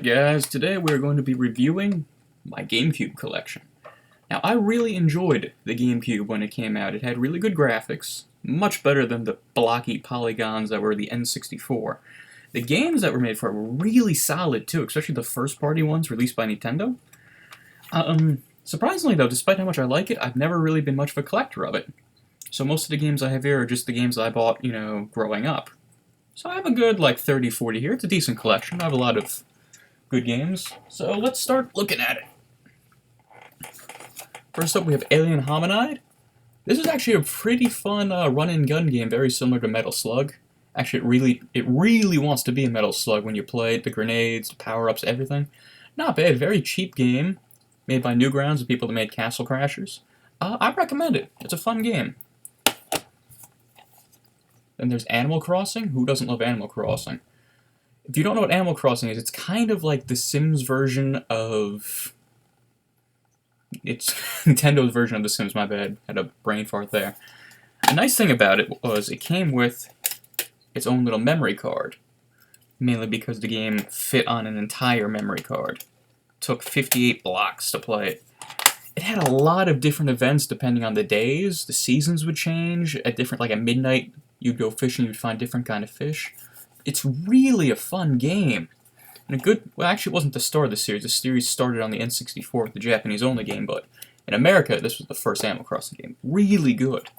Guys, today we're going to be reviewing my GameCube collection. Now, I really enjoyed the GameCube when it came out. It had really good graphics, much better than the blocky polygons that were the N64. The games that were made for it were really solid too, especially the first-party ones released by Nintendo. Surprisingly though, despite how much I like it, I've never really been much of a collector of it. So most of the games I have here are just the games that I bought, growing up. So I have a good, 30, 40 here. It's a decent collection. I have a lot of good games. So let's start looking at it. First up, we have Alien Hominide. This is actually a pretty fun run-and-gun game, very similar to Metal Slug. Actually, it really wants to be a Metal Slug when you play it. The grenades, the power-ups, everything. Not bad. Very cheap game, made by Newgrounds, the people that made Castle Crashers. I recommend it. It's a fun game. Then there's Animal Crossing. Who doesn't love Animal Crossing? If you don't know what Animal Crossing is, it's kind of like the Sims version of... It's Nintendo's version of The Sims, my bad. Had a brain fart there. The nice thing about it was it came with its own little memory card. Mainly because the game fit on an entire memory card. Took 58 blocks to play it. It had a lot of different events depending on the days. The seasons would change. At midnight, you'd go fishing, you'd find different kind of fish. It's really a fun game. And actually it wasn't the start of the series. The series started on the N64 with the Japanese-only game, but in America, this was the first Animal Crossing game. Really good.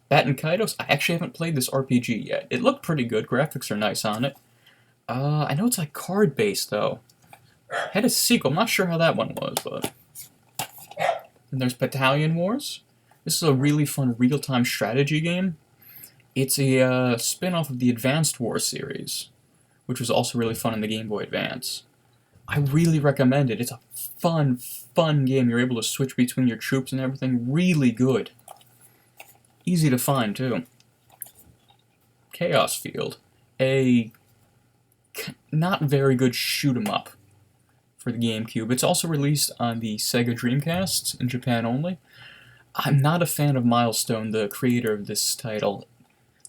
Bat and Kaitos, I actually haven't played this RPG yet. It looked pretty good. Graphics are nice on it. I know it's card-based, though. Had a sequel. I'm not sure how that one was, but... And there's Battalion Wars. This is a really fun real-time strategy game. It's a spin-off of the Advanced Wars series, which was also really fun in the Game Boy Advance. I really recommend it. It's a fun, fun game. You're able to switch between your troops and everything. Really good. Easy to find, too. Chaos Field. A not very good shoot-'em-up for the GameCube. It's also released on the Sega Dreamcast, in Japan only. I'm not a fan of Milestone, the creator of this title.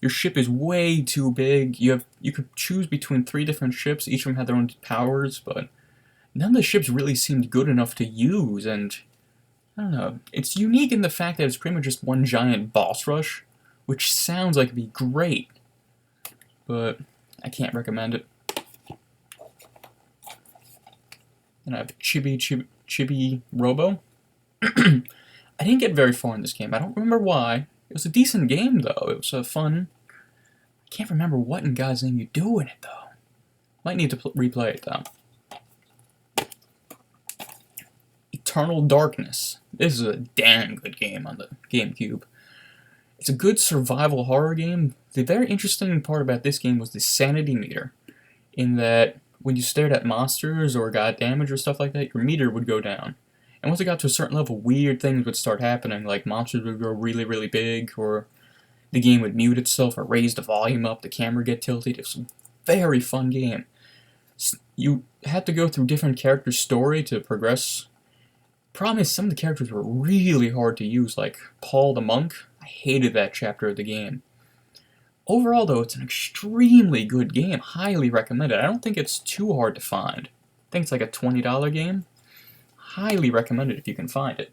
Your ship is way too big. You could choose between 3 different ships. Each of them had their own powers, but none of the ships really seemed good enough to use, and I don't know. It's unique in the fact that it's pretty much just one giant boss rush, which sounds like it'd be great, but I can't recommend it. And I have Chibi Robo. I didn't get very far in this game. I don't remember why. It was a decent game, though. It was fun. I can't remember what in God's name you do in it, though. Might need to replay it, though. Eternal Darkness. This is a damn good game on the GameCube. It's a good survival horror game. The very interesting part about this game was the sanity meter, in that when you stared at monsters or got damage or stuff like that, your meter would go down. And once it got to a certain level, weird things would start happening, like monsters would grow really, really big, or the game would mute itself, or raise the volume up, the camera would get tilted. It was a very fun game. You had to go through different characters' story to progress. Problem is, some of the characters were really hard to use, like Paul the Monk. I hated that chapter of the game. Overall, though, it's an extremely good game. Highly recommended. I don't think it's too hard to find. I think it's like a $20 game. Highly recommend it if you can find it.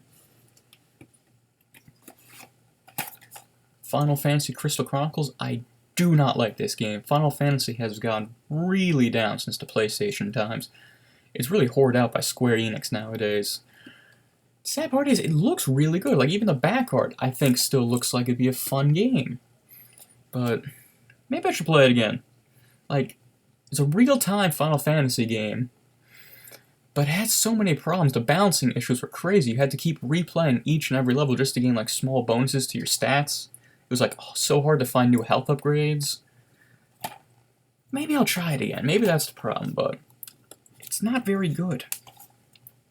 Final Fantasy Crystal Chronicles. I do not like this game. Final Fantasy has gone really down since the PlayStation times. It's really hoarded out by Square Enix nowadays. Sad part is, it looks really good. Like, even the back art, I think, still looks like it'd be a fun game. But maybe I should play it again. It's a real-time Final Fantasy game. But it had so many problems. The balancing issues were crazy. You had to keep replaying each and every level just to gain small bonuses to your stats. It was so hard to find new health upgrades. Maybe I'll try it again. Maybe that's the problem, but it's not very good.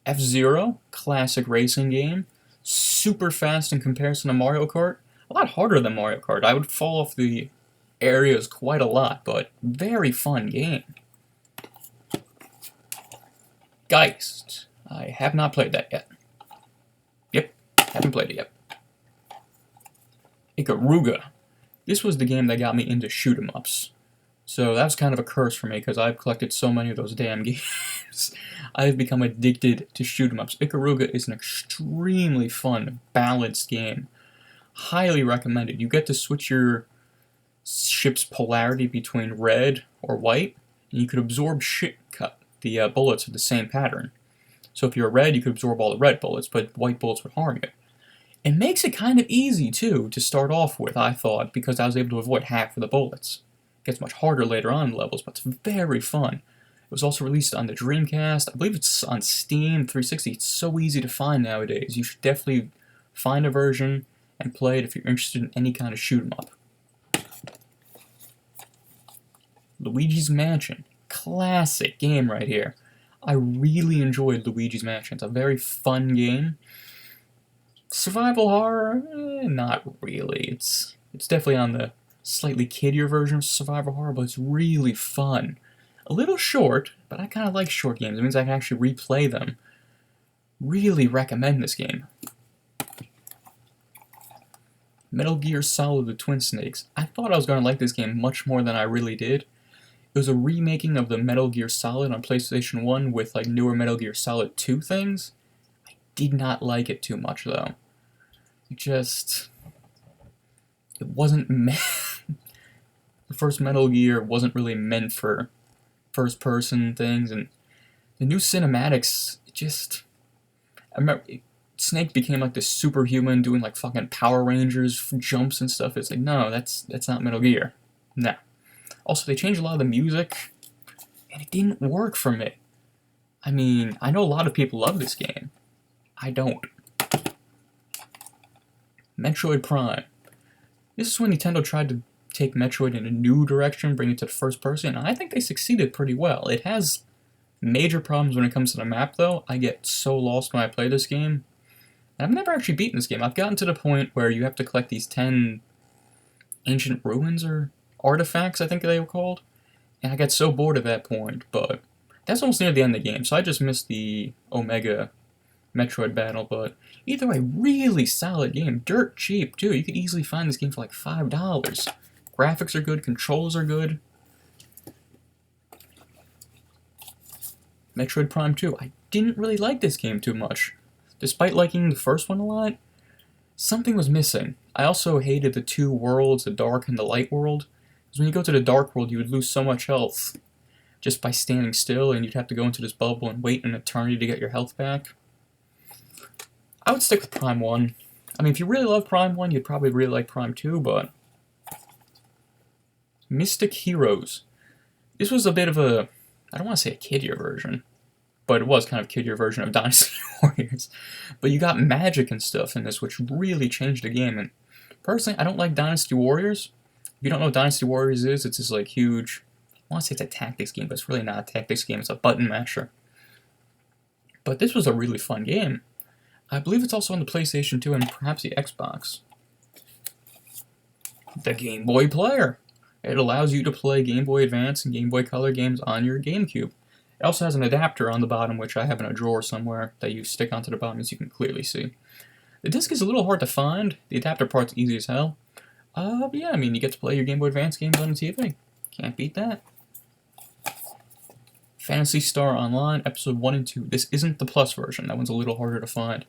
F-Zero, classic racing game. Super fast in comparison to Mario Kart. A lot harder than Mario Kart. I would fall off the areas quite a lot, but very fun game. Geist. I have not played that yet. Yep, haven't played it yet. Nickaruga. This was the game that got me into shoot-'em-ups. So that was kind of a curse for me because I've collected so many of those damn games. I've become addicted to shoot 'em ups. Nickaruga is an extremely fun, balanced game. Highly recommended. You get to switch your ship's polarity between red or white, and you could absorb the bullets of the same pattern. So if you're red, you could absorb all the red bullets, but white bullets would harm you. It makes it kind of easy, too, to start off with, I thought, because I was able to avoid half of the bullets. It gets much harder later on in levels, but it's very fun. It was also released on the Dreamcast. I believe it's on Steam 360. It's so easy to find nowadays. You should definitely find a version and play it if you're interested in any kind of shoot 'em up. Luigi's Mansion. Classic game right here. I really enjoyed Luigi's Mansion. It's a very fun game. Survival horror? Not really. It's definitely on the slightly kiddier version of survival horror, but it's really fun. A little short, but I kind of like short games. It means I can actually replay them. Really recommend this game. Metal Gear Solid: The Twin Snakes. I thought I was going to like this game much more than I really did. It was a remaking of the Metal Gear Solid on PlayStation 1 with like newer Metal Gear Solid 2 things. I did not like it too much though. It wasn't meant... The first Metal Gear wasn't really meant for first-person things, and the new cinematics, I remember Snake became like this superhuman doing like fucking Power Rangers jumps and stuff. It's like, no, that's not Metal Gear. No. Also, they changed a lot of the music, and it didn't work for me. I mean, I know a lot of people love this game. I don't. Metroid Prime. This is when Nintendo tried to take Metroid in a new direction, bring it to the first person, and I think they succeeded pretty well. It has major problems when it comes to the map, though. I get so lost when I play this game. And I've never actually beaten this game. I've gotten to the point where you have to collect these 10 ancient ruins or artifacts, I think they were called. And I got so bored at that point, but that's almost near the end of the game, so I just missed the Omega Metroid battle, but either way, really solid game. Dirt cheap, too. You could easily find this game for like $5. Graphics are good, controls are good. Metroid Prime 2. I didn't really like this game too much. Despite liking the first one a lot, something was missing. I also hated the two worlds, the dark and the light world. Because when you go to the dark world, you would lose so much health just by standing still, and you'd have to go into this bubble and wait an eternity to get your health back. I would stick with Prime 1. I mean, if you really love Prime 1, you'd probably really like Prime 2, but... Mystic Heroes. This was a bit of a... I don't want to say a kiddier version, but it was kind of a kiddier version of Dynasty Warriors. But you got magic and stuff in this, which really changed the game. And personally, I don't like Dynasty Warriors. If you don't know what Dynasty Warriors is, it's this like huge... I want to say it's a tactics game, but it's really not a tactics game. It's a button masher. But this was a really fun game. I believe it's also on the PlayStation 2 and perhaps the Xbox. The Game Boy Player. It allows you to play Game Boy Advance and Game Boy Color games on your Gamecube. It also has an adapter on the bottom, which I have in a drawer somewhere, that you stick onto the bottom as you can clearly see. The disc is a little hard to find. The adapter part's easy as hell. But yeah, I mean, you get to play your Game Boy Advance games on the TV. Can't beat that. Phantasy Star Online, Episode 1 and 2. This isn't the Plus version. That one's a little harder to find.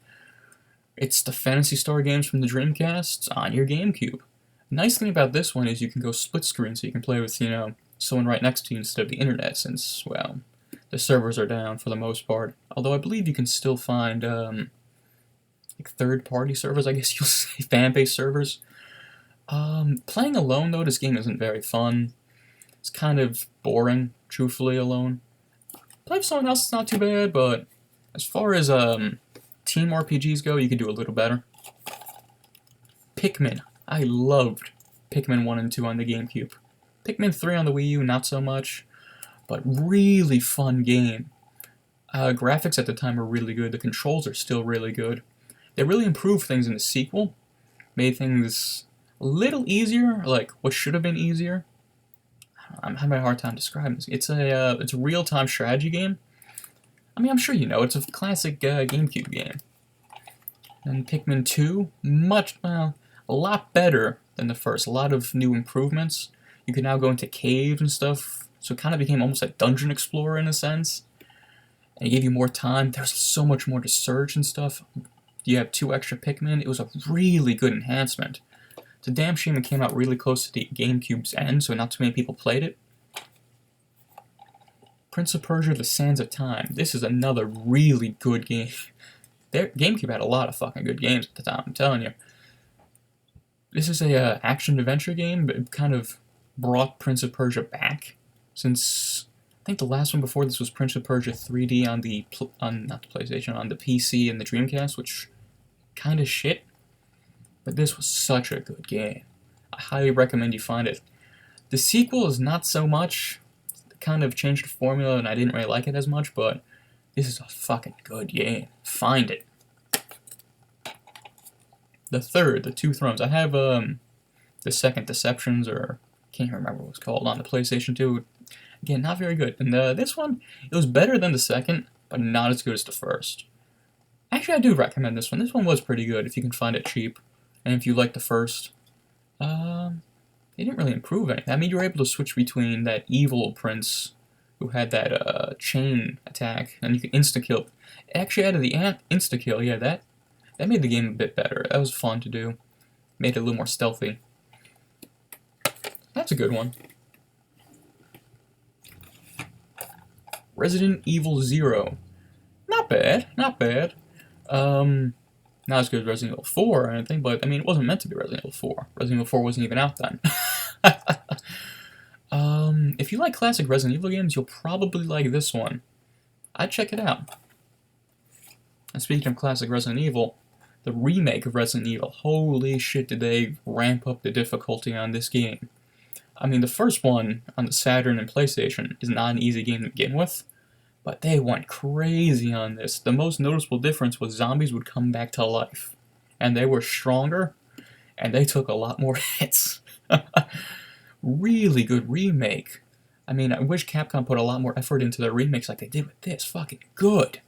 It's the Phantasy Star games from the Dreamcast on your Gamecube. The nice thing about this one is you can go split screen, so you can play with, someone right next to you instead of the internet, since, well, the servers are down for the most part. Although I believe you can still find, like third-party servers, I guess you'll say, fan-based servers. Playing alone, though, this game isn't very fun. It's kind of boring, truthfully, alone. Play with someone else, it's not too bad, but as far as, team RPGs go, you could do a little better. Pikmin. I loved Pikmin 1 and 2 on the GameCube. Pikmin 3 on the Wii U, not so much, but really fun game. Graphics at the time were really good. The controls are still really good. They really improved things in the sequel. Made things a little easier, like what should have been easier. I'm having a hard time describing this. It's a real-time strategy game. I mean, I'm sure you know, it's a classic GameCube game. And Pikmin 2, a lot better than the first. A lot of new improvements. You could now go into caves and stuff, so it kind of became almost a dungeon explorer in a sense. And it gave you more time. There's so much more to search and stuff. You have 2 extra Pikmin. It was a really good enhancement. It's a damn shame it came out really close to the GameCube's end, so not too many people played it. Prince of Persia: The Sands of Time. This is another really good game. GameCube had a lot of fucking good games at the time, I'm telling you. This is a action-adventure game, but it kind of brought Prince of Persia back, since I think the last one before this was Prince of Persia 3D on the, not the PlayStation, on the PC and the Dreamcast, which kind of shit. But this was such a good game. I highly recommend you find it. The sequel is not so much. It kind of changed the formula and I didn't really like it as much, but this is a fucking good game. Find it. The 2 Thrones. I have the second Deceptions, or can't remember what it's called, on the PlayStation 2. Again, not very good. And this one, it was better than the second, but not as good as the first. Actually, I do recommend this one. This one was pretty good if you can find it cheap. And if you like the first, they didn't really improve anything. I mean, you were able to switch between that evil prince who had that chain attack, and you could insta-kill. It actually added the insta-kill, yeah, that made the game a bit better. That was fun to do. Made it a little more stealthy. That's a good one. Resident Evil 0. Not bad, not bad. Not as good as Resident Evil 4 or anything, but I mean, it wasn't meant to be Resident Evil 4. Resident Evil 4 wasn't even out then. If you like classic Resident Evil games, you'll probably like this one. I'd check it out. And speaking of classic Resident Evil, the remake of Resident Evil, holy shit did they ramp up the difficulty on this game. I mean, the first one on the Saturn and PlayStation is not an easy game to begin with, but they went crazy on this. The most noticeable difference was zombies would come back to life, and they were stronger, and they took a lot more hits. Really good remake. I mean, I wish Capcom put a lot more effort into their remakes like they did with this. Fucking good.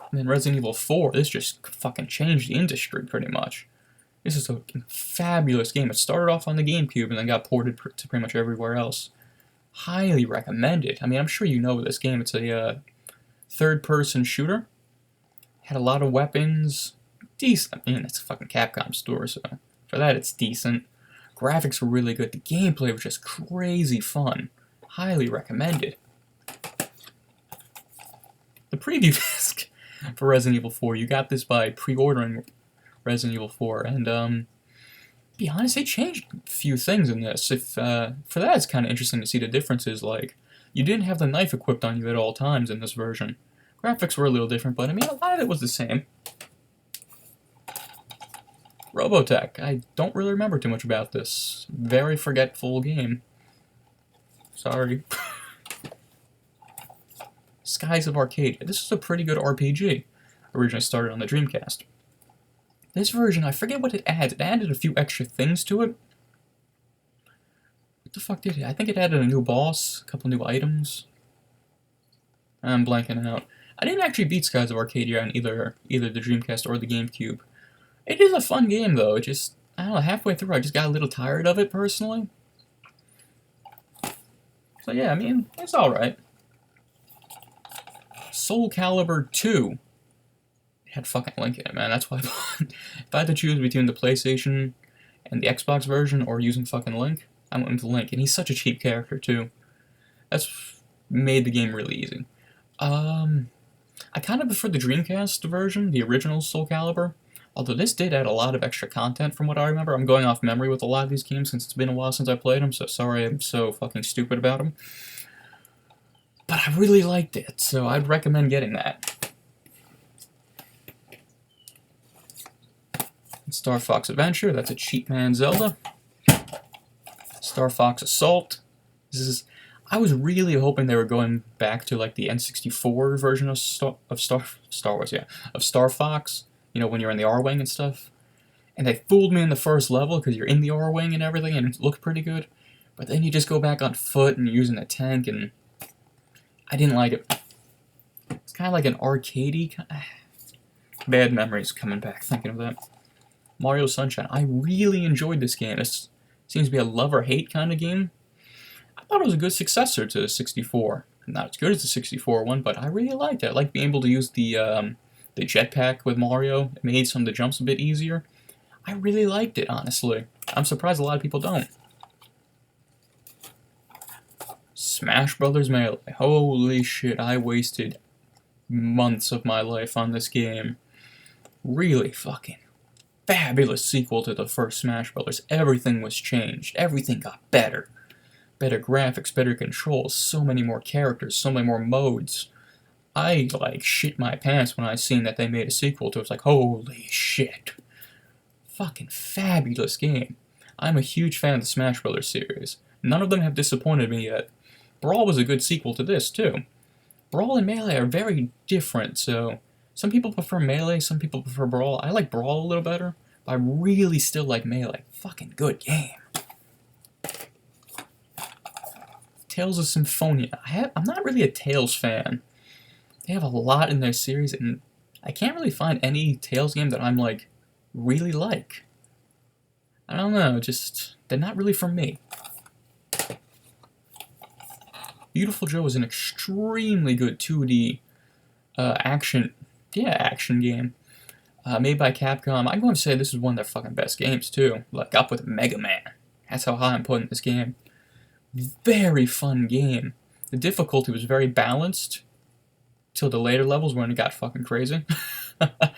And then Resident Evil 4, this just fucking changed the industry pretty much. This is a fabulous game. It started off on the Gamecube and then got ported to pretty much everywhere else. Highly recommended. I mean, I'm sure you know this game. It's a third-person shooter. Had a lot of weapons. Decent. I mean, it's a fucking Capcom store, so for that it's decent. Graphics were really good. The gameplay was just crazy fun. Highly recommended. The preview disc for Resident Evil 4. You got this by pre-ordering Resident Evil 4, and to be honest, they changed a few things in this. For that, it's kind of interesting to see the differences. Like, you didn't have the knife equipped on you at all times in this version. Graphics were a little different, but I mean, a lot of it was the same. Robotech. I don't really remember too much about this. Very forgetful game. Sorry. Skies of Arcadia. This is a pretty good RPG. Originally started on the Dreamcast. This version, I forget what it adds. It added a few extra things to it. What the fuck did it? I think it added a new boss, a couple new items. I'm blanking out. I didn't actually beat Skies of Arcadia on either the Dreamcast or the GameCube. It is a fun game, though. It just, I don't know, halfway through I just got a little tired of it, personally. So yeah, I mean, it's alright. Soul Calibur 2. It had fucking Link in it, man. That's why if I had to choose between the PlayStation and the Xbox version or using fucking Link, I went with Link. And he's such a cheap character, too. That's made the game really easy. I kind of prefer the Dreamcast version, the original Soul Calibur. Although this did add a lot of extra content from what I remember. I'm going off memory with a lot of these games since it's been a while since I played them, so sorry I'm so fucking stupid about them. But I really liked it, so I'd recommend getting that. Star Fox Adventure, that's a cheap man Zelda. Star Fox Assault. I was really hoping they were going back to like the N64 version of Star Wars, yeah, of Star Fox. You know, when you're in the R-Wing and stuff. And they fooled me in the first level because you're in the R-Wing and everything and it looked pretty good. But then you just go back on foot and you're using a tank and I didn't like it. It's kind of like an arcadey. Bad memories coming back thinking of that. Mario Sunshine. I really enjoyed this game. It seems to be a love or hate kind of game. I thought it was a good successor to the 64. Not as good as the 64 one, but I really liked it. I liked being able to use the jetpack with Mario. It made some of the jumps a bit easier. I really liked it, honestly. I'm surprised a lot of people don't. Smash Brothers Melee. Holy shit, I wasted months of my life on this game. Really fucking fabulous sequel to the first Smash Brothers. Everything was changed. Everything got better. Better graphics, better controls, so many more characters, so many more modes. I, like, shit my pants when I seen that they made a sequel to it. It's like, holy shit. Fucking fabulous game. I'm a huge fan of the Smash Brothers series. None of them have disappointed me yet. Brawl was a good sequel to this, too. Brawl and Melee are very different, so some people prefer Melee, some people prefer Brawl. I like Brawl a little better, but I really still like Melee. Fucking good game. Tales of Symphonia. I'm not really a Tales fan. They have a lot in their series, and I can't really find any Tales game that I'm, like, really like. I don't know, just, they're not really for me. Beautiful Joe is an extremely good 2D action game made by Capcom. I'm going to say this is one of their fucking best games, too. Like, up with Mega Man. That's how high I'm putting this game. Very fun game. The difficulty was very balanced till the later levels when it got fucking crazy. But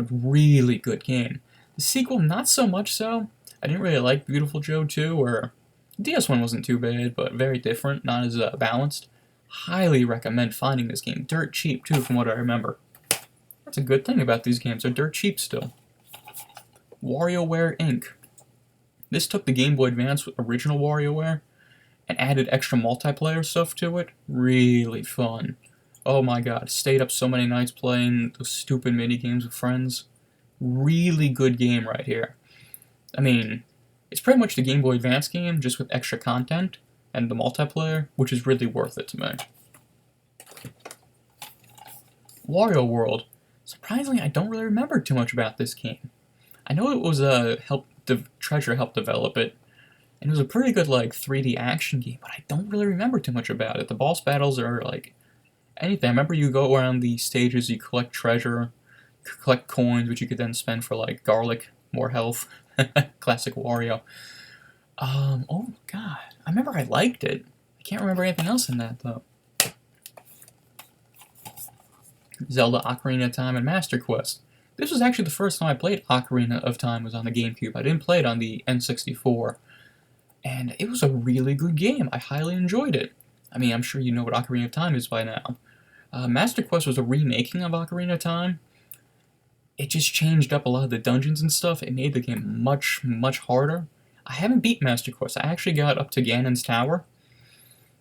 really good game. The sequel, not so much so. I didn't really like Beautiful Joe 2, or DS one wasn't too bad, but very different, not as balanced. Highly recommend finding this game. Dirt cheap, too, from what I remember. That's a good thing about these games. They're dirt cheap still. WarioWare Inc. This took the Game Boy Advance original WarioWare and added extra multiplayer stuff to it. Really fun. Oh my god, stayed up so many nights playing those stupid mini games with friends. Really good game right here. I mean, it's pretty much the Game Boy Advance game, just with extra content and the multiplayer, which is really worth it to me. Wario World. Surprisingly, I don't really remember too much about this game. I know it was Treasure helped develop it, and it was a pretty good, like, 3D action game, but I don't really remember too much about it. The boss battles are, like, anything. I remember you go around the stages, you collect treasure, collect coins, which you could then spend for, like, garlic, more health. Classic Wario. Oh, God. I remember I liked it. I can't remember anything else in that, though. Zelda, Ocarina of Time, and Master Quest. This was actually the first time I played Ocarina of Time was on the Gamecube. I didn't play it on the N64. And it was a really good game. I highly enjoyed it. I mean, I'm sure you know what Ocarina of Time is by now. Master Quest was a remaking of Ocarina of Time. It just changed up a lot of the dungeons and stuff. It made the game much, much harder. I haven't beat Master Quest. I actually got up to Ganon's Tower,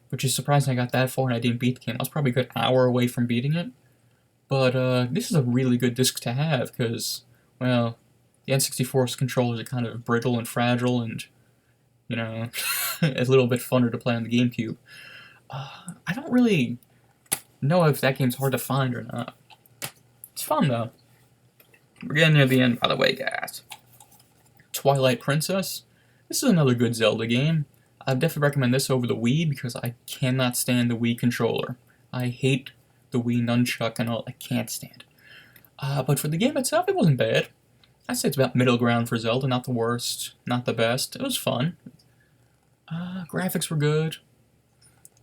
which is surprising I got that far and I didn't beat the game. I was probably a good hour away from beating it. But this is a really good disc to have because, well, the N64's controllers are kind of brittle and fragile and, you know, a little bit funner to play on the GameCube. I don't really know if that game's hard to find or not. It's fun, though. We're getting near the end, by the way, guys. Twilight Princess. This is another good Zelda game. I'd definitely recommend this over the Wii because I cannot stand the Wii controller. I hate the Wii nunchuck and all. I can't stand. But for the game itself, it wasn't bad. I'd say it's about middle ground for Zelda. Not the worst, not the best. It was fun. Graphics were good.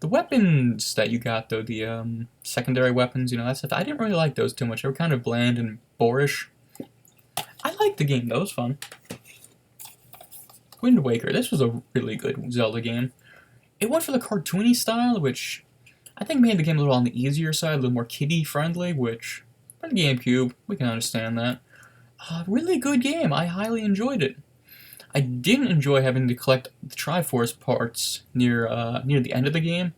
The weapons that you got, though, the secondary weapons, you know, that stuff, I didn't really like those too much. They were kind of bland and boorish. I liked the game, though. It was fun. Wind Waker. This was a really good Zelda game. It went for the cartoony style, which I think made the game a little on the easier side, a little more kiddie-friendly, which, for the GameCube, we can understand that. Really good game. I highly enjoyed it. I didn't enjoy having to collect the Triforce parts near the end of the game.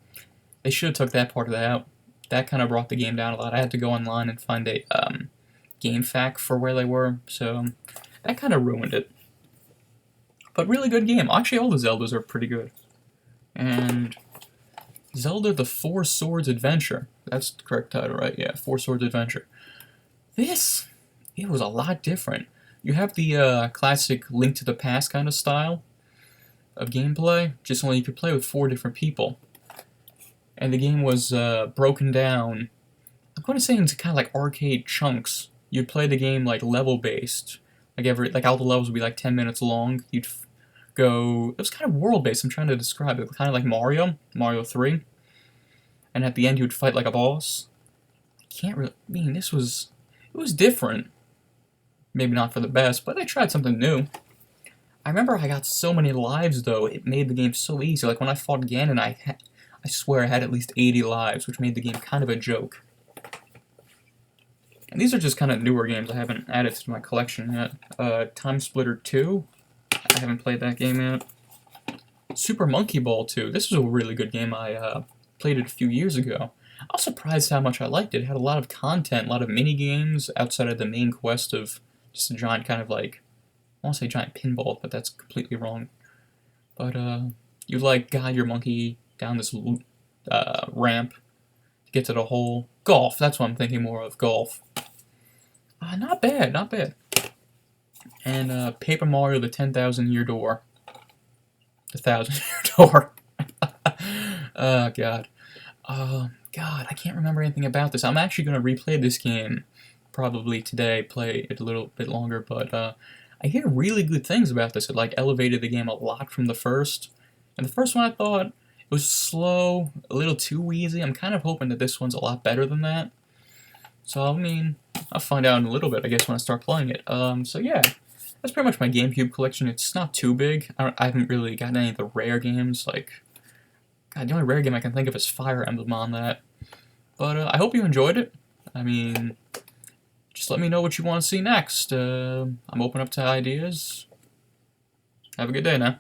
They should have took that part of that out. That kind of brought the game down a lot. I had to go online and find a game fact for where they were, so that kind of ruined it. But really good game. Actually, all the Zeldas are pretty good. And Zelda the Four Swords Adventure. That's the correct title, right? Yeah, Four Swords Adventure. It was a lot different. You have the classic Link to the Past kind of style of gameplay, just only you could play with 4 different people. And the game was broken down, I'm going to say into kind of like arcade chunks. You'd play the game like level-based. Like all the levels would be like 10 minutes long. You'd go... It was kind of world-based, I'm trying to describe it. Kind of like Mario 3. And at the end you would fight like a boss. I can't really... I mean, it was different. Maybe not for the best, but they tried something new. I remember I got so many lives, though, it made the game so easy. Like, when I fought Ganon, I swear I had at least 80 lives, which made the game kind of a joke. And these are just kind of newer games I haven't added to my collection yet. Time Splitter 2, I haven't played that game yet. Super Monkey Ball 2, this was a really good game. I played it a few years ago. I was surprised how much I liked it. It had a lot of content, a lot of mini-games outside of the main quest of just a giant kind of like... I want to say giant pinball, but that's completely wrong. But, you, like, guide your monkey down this ramp to get to the hole. Golf, that's what I'm thinking more of, golf. Not bad, not bad. And, Paper Mario, the 10,000-year door. The 1,000-year door. Oh, God. God, I can't remember anything about this. I'm actually going to replay this game probably today, play it a little bit longer, but, I hear really good things about this. It, like, elevated the game a lot from the first. And the first one I thought it was slow, a little too easy. I'm kind of hoping that this one's a lot better than that. So, I mean, I'll find out in a little bit, I guess, when I start playing it. So yeah, that's pretty much my GameCube collection. It's not too big. I haven't really gotten any of the rare games. Like, God, the only rare game I can think of is Fire Emblem on that. But I hope you enjoyed it. I mean... Just let me know what you want to see next. I'm open up to ideas. Have a good day now.